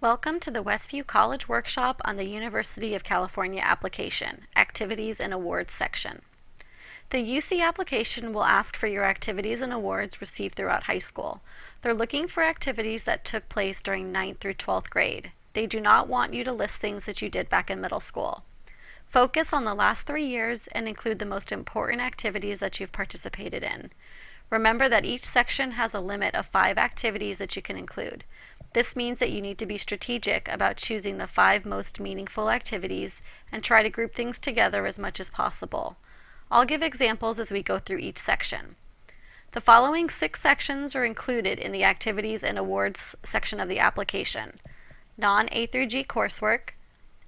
Welcome to the Westview College Workshop on the University of California application, Activities and Awards section. The UC application will ask for your activities and awards received throughout high school. They're looking for activities that took place during 9th through 12th grade. They do not want you to list things that you did back in middle school. Focus on the last 3 years and include the most important activities that you've participated in. Remember that each section has a limit of 5 activities that you can include. This means that you need to be strategic about choosing the 5 most meaningful activities and try to group things together as much as possible. I'll give examples as we go through each section. The following 6 sections are included in the Activities and Awards section of the application: non-A through G coursework,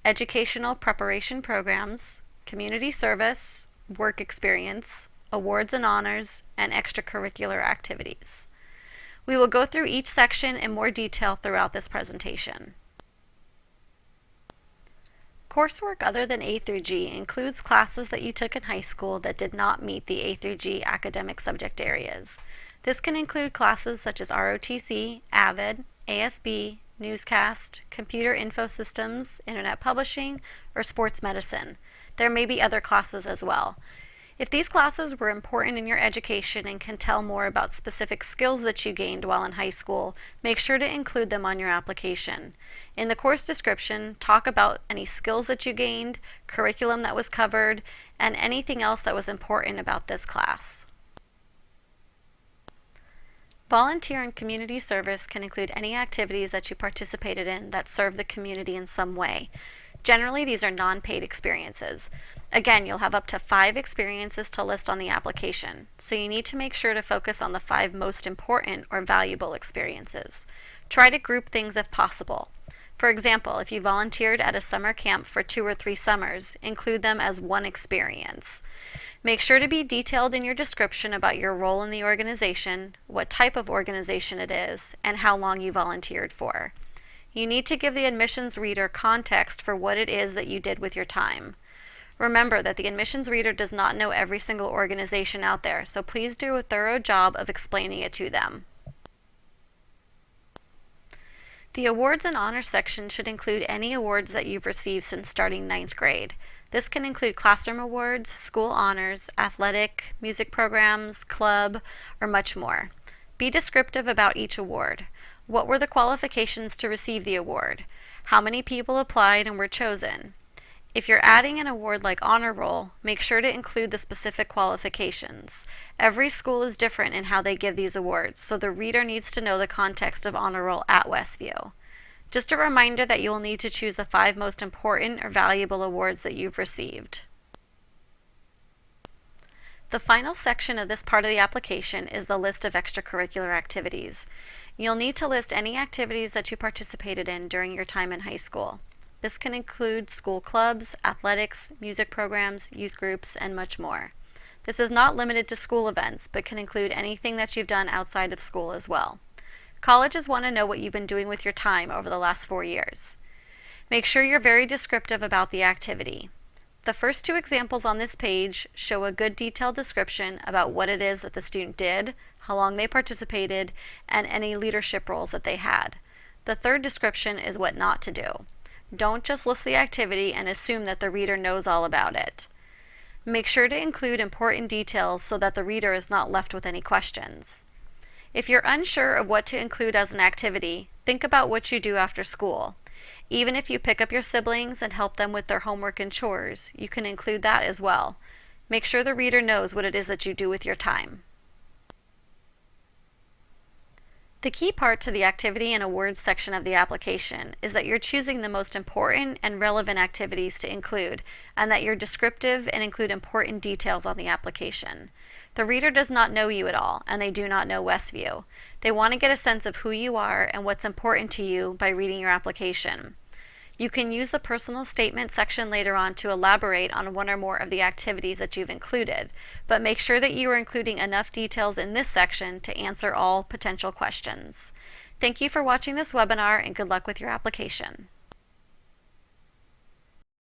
educational preparation programs, community service, work experience, awards and honors, and extracurricular activities. We will go through each section in more detail throughout this presentation. Coursework other than A through G includes classes that you took in high school that did not meet the A through G academic subject areas. This can include classes such as ROTC, AVID, ASB, newscast, computer info systems, internet publishing, or sports medicine. There may be other classes as well. If these classes were important in your education and can tell more about specific skills that you gained while in high school, make sure to include them on your application. In the course description, talk about any skills that you gained, curriculum that was covered, and anything else that was important about this class. Volunteer and community service can include any activities that you participated in that serve the community in some way. Generally, these are non-paid experiences. Again, you'll have up to 5 experiences to list on the application, so you need to make sure to focus on the 5 most important or valuable experiences. Try to group things if possible. For example, if you volunteered at a summer camp for 2 or 3 summers, include them as one experience. Make sure to be detailed in your description about your role in the organization, what type of organization it is, and how long you volunteered for. You need to give the admissions reader context for what it is that you did with your time. Remember that the admissions reader does not know every single organization out there, so please do a thorough job of explaining it to them. The awards and honors section should include any awards that you've received since starting 9th grade. This can include classroom awards, school honors, athletic, music programs, club, or much more. Be descriptive about each award. What were the qualifications to receive the award? How many people applied and were chosen? If you're adding an award like Honor Roll, make sure to include the specific qualifications. Every school is different in how they give these awards, so the reader needs to know the context of Honor Roll at Westview. Just a reminder that you will need to choose the 5 most important or valuable awards that you've received. The final section of this part of the application is the list of extracurricular activities. You'll need to list any activities that you participated in during your time in high school. This can include school clubs, athletics, music programs, youth groups, and much more. This is not limited to school events, but can include anything that you've done outside of school as well. Colleges want to know what you've been doing with your time over the last 4 years. Make sure you're very descriptive about the activity. The first 2 examples on this page show a good detailed description about what it is that the student did, how long they participated, and any leadership roles that they had. The third description is what not to do. Don't just list the activity and assume that the reader knows all about it. Make sure to include important details so that the reader is not left with any questions. If you're unsure of what to include as an activity, think about what you do after school. Even if you pick up your siblings and help them with their homework and chores, you can include that as well. Make sure the reader knows what it is that you do with your time. The key part to the activity and awards section of the application is that you're choosing the most important and relevant activities to include, and that you're descriptive and include important details on the application. The reader does not know you at all, and they do not know Westview. They want to get a sense of who you are and what's important to you by reading your application. You can use the personal statement section later on to elaborate on one or more of the activities that you've included, but make sure that you are including enough details in this section to answer all potential questions. Thank you for watching this webinar and good luck with your application.